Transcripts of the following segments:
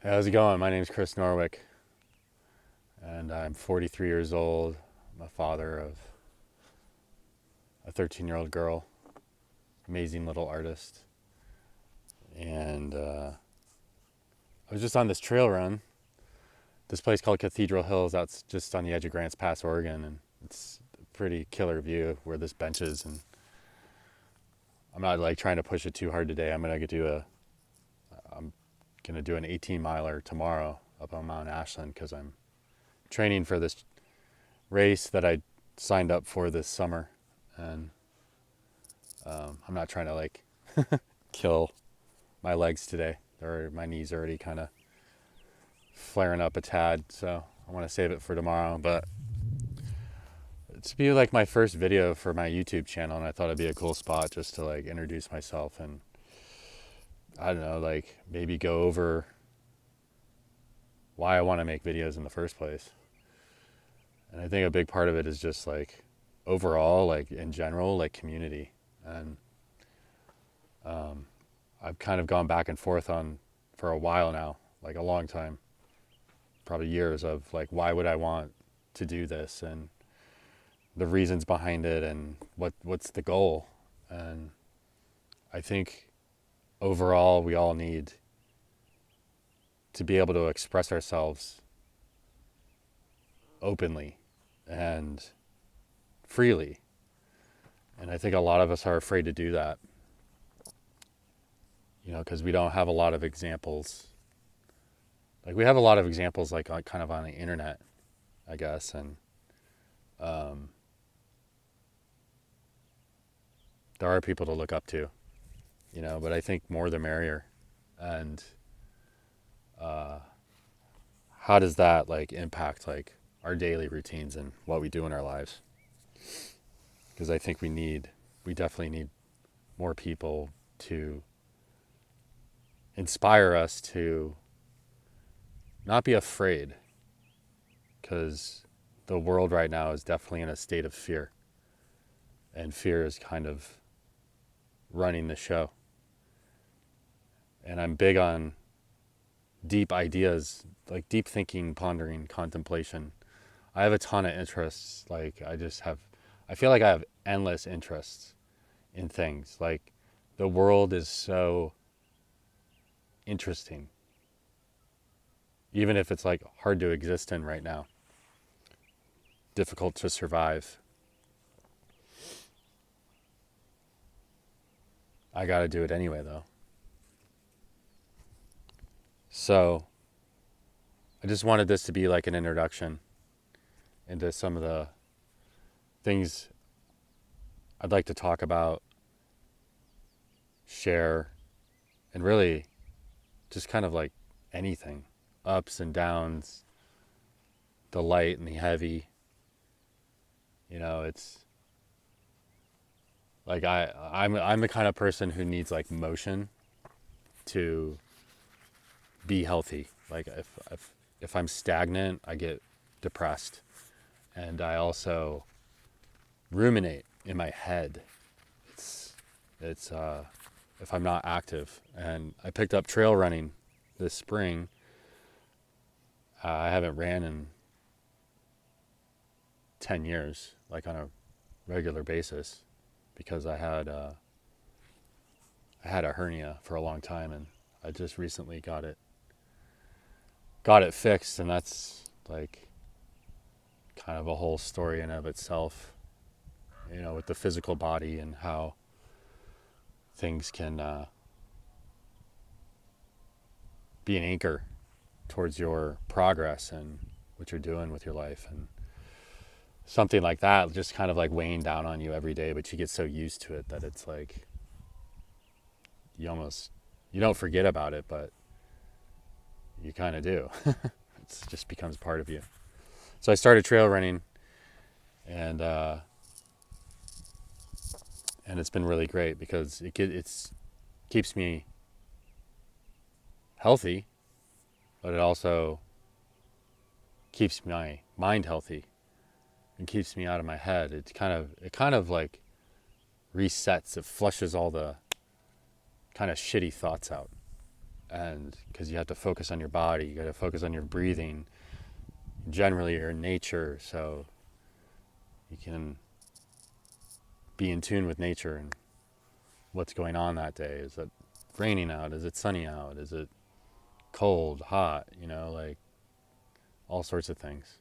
How's it going? My name's Chris Norwick, and I'm 43 years old. I'm a father of a 13-year-old girl, amazing little artist. And I was just on this trail run, this place called Cathedral Hills. That's just on the edge of Grants Pass, Oregon, and it's a pretty killer view of where this bench is. And I'm not like trying to push it too hard today. I'm gonna do an 18 miler tomorrow up on Mount Ashland because I'm training for this race that I signed up for this summer, and I'm not trying to like kill my legs today. My knees are already kind of flaring up a tad, so I want to save it for tomorrow. But it's be like my first video for my YouTube channel, and I thought it'd be a cool spot just to like introduce myself and I don't know, like maybe go over why I want to make videos in the first place. And I think a big part of it is just like overall, like in general, like community. And I've kind of gone back and forth on for a while now, like a long time, probably years of like, why would I want to do this and the reasons behind it and what's the goal. And I think overall we all need to be able to express ourselves openly and freely. And I think a lot of us are afraid to do that, because we don't have a lot of examples. Like we have a lot of examples like kind of on the internet, I guess. And there are people to look up to, but I think more the merrier. And how does that like impact like our daily routines and what we do in our lives? Because I think we definitely need more people to inspire us to not be afraid, because the world right now is definitely in a state of fear, and fear is kind of running the show. And I'm big on deep ideas, like deep thinking, pondering, contemplation. I have a ton of interests. I feel like I have endless interests in things. Like the world is so interesting, even if it's like hard to exist in right now, difficult to survive. I got to do it anyway, though. So I just wanted this to be like an introduction into some of the things I'd like to talk about, share, and really just kind of like anything, ups and downs, the light and the heavy. It's like I'm the kind of person who needs like motion to be healthy. Like if I'm stagnant, I get depressed, and I also ruminate in my head. It's if I'm not active. And I picked up trail running this spring. I haven't ran in 10 years, like on a regular basis, because I had a hernia for a long time, and I just recently got it fixed, and that's like kind of a whole story in of itself, with the physical body and how things can be an anchor towards your progress and what you're doing with your life. And something like that just kind of like weighing down on you every day, but you get so used to it that it's like you don't forget about it, but you kind of do. It just becomes part of you. So I started trail running, and it's been really great because it keeps me healthy, but it also keeps my mind healthy and keeps me out of my head. It kind of like resets. It flushes all the kind of shitty thoughts out. And because you have to focus on your body, you got to focus on your breathing, generally your nature, so you can be in tune with nature and what's going on that day. Is it raining out? Is it sunny out? Is it cold, hot? Like all sorts of things.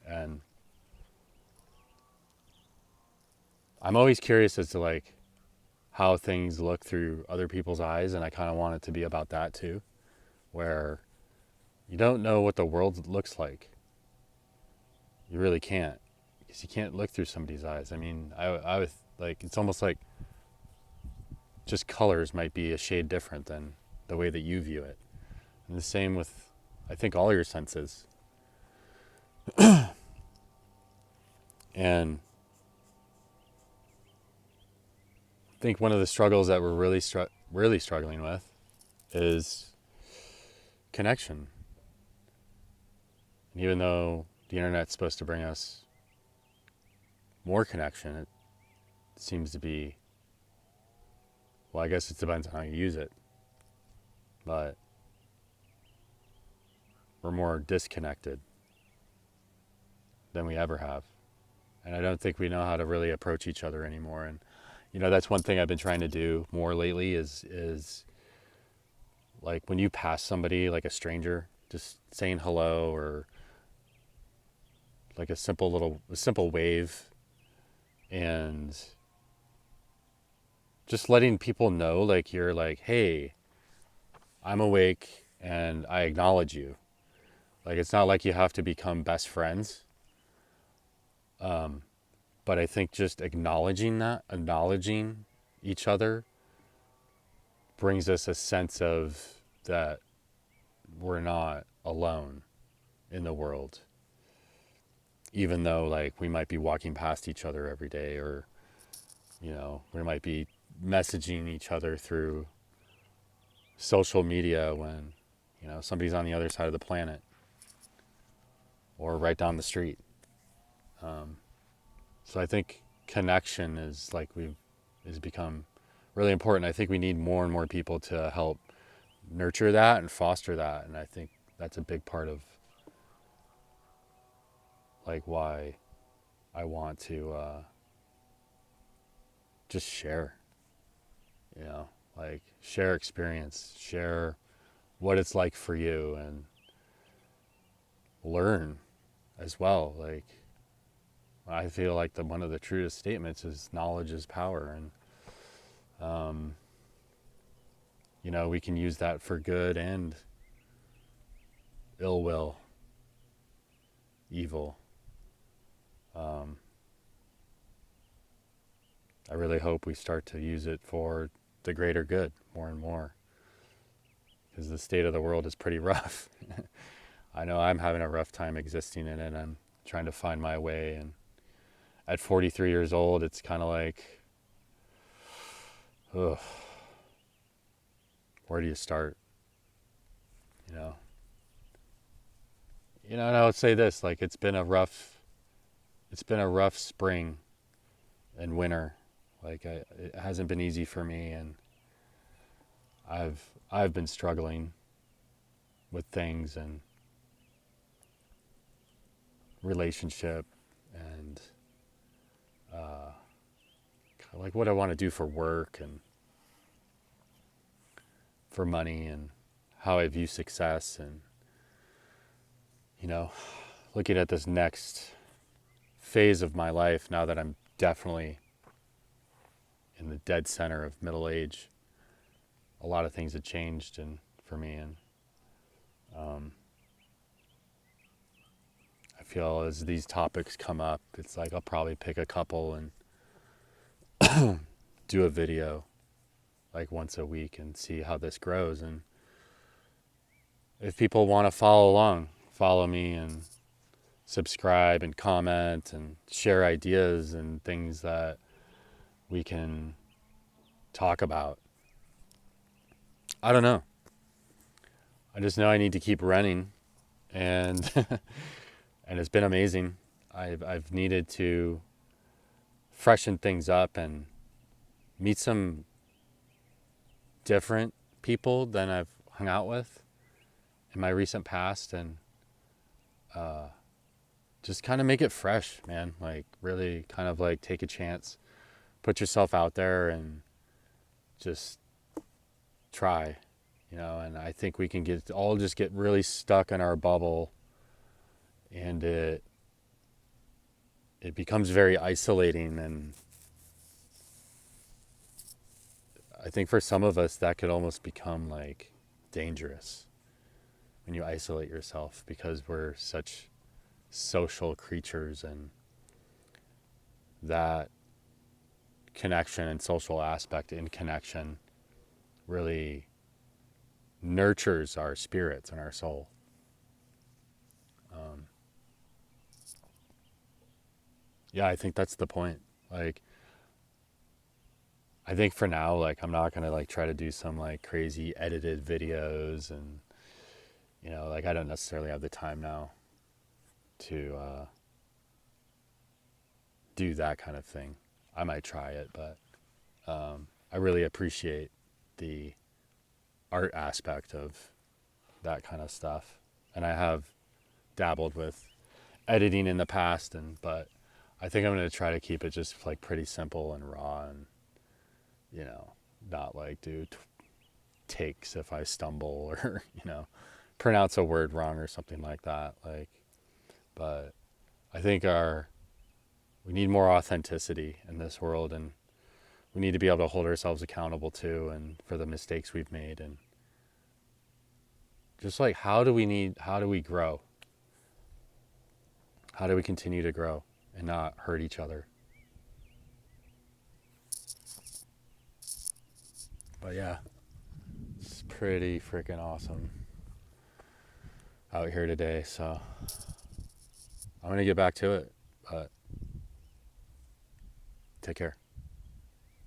And I'm always curious as to like how things look through other people's eyes, and I kind of want it to be about that too, where you don't know what the world looks like. You really can't, because you can't look through somebody's eyes. I mean, I was like, it's almost like just colors might be a shade different than the way that you view it. And the same with, I think, all your senses. And I think one of the struggles that we're really struggling with is connection. And even though the internet's supposed to bring us more connection, it seems to be, well, I guess it depends on how you use it, but we're more disconnected than we ever have. And I don't think we know how to really approach each other anymore. And that's one thing I've been trying to do more lately is like when you pass somebody, like a stranger, just saying hello, or like a simple wave, and just letting people know, like, you're like, hey, I'm awake and I acknowledge you. Like, it's not like you have to become best friends. But I think just acknowledging each other brings us a sense of that we're not alone in the world. Even though, like, we might be walking past each other every day, or, we might be messaging each other through social media when, somebody's on the other side of the planet or right down the street. So I think connection is become really important. I think we need more and more people to help nurture that and foster that. And I think that's a big part of like why I want to just share, like share experience, share what it's like for you, and learn as well. Like, I feel like one of the truest statements is knowledge is power. And, we can use that for good and ill will, evil. I really hope we start to use it for the greater good more and more, because the state of the world is pretty rough. I know I'm having a rough time existing in it. I'm trying to find my way, and at 43 years old, it's kind of like, ugh, where do you start? And I would say this, like, it's been a rough spring and winter. Like, it hasn't been easy for me, and I've been struggling with things and relationship, and like what I want to do for work and for money, and how I view success, and looking at this next phase of my life now that I'm definitely in the dead center of middle age. A lot of things have changed for me, and I feel as these topics come up, it's like I'll probably pick a couple and do a video like once a week and see how this grows. And if people want to follow along, follow me and subscribe and comment and share ideas and things that we can talk about. I don't know. I just know I need to keep running, and and it's been amazing. I've needed to freshen things up and meet some different people than I've hung out with in my recent past, and just kind of make it fresh, man. Like really kind of like take a chance, put yourself out there and just try, and I think we can get really stuck in our bubble, and it becomes very isolating, and I think for some of us that could almost become like dangerous when you isolate yourself, because we're such social creatures, and that connection and social aspect in connection really nurtures our spirits and our soul. Yeah, I think that's the point. Like, I think for now, like, I'm not gonna like try to do some like crazy edited videos, and like I don't necessarily have the time now to do that kind of thing. I might try it, but I really appreciate the art aspect of that kind of stuff, and I have dabbled with editing in the past, but I think I'm going to try to keep it just like pretty simple and raw, and not like do takes if I stumble or pronounce a word wrong or something like that. Like, but I think we need more authenticity in this world, and we need to be able to hold ourselves accountable too, and for the mistakes we've made, and just like how do we grow? How do we continue to grow and not hurt each other? But yeah, it's pretty freaking awesome out here today. So I'm going to get back to it, but take care.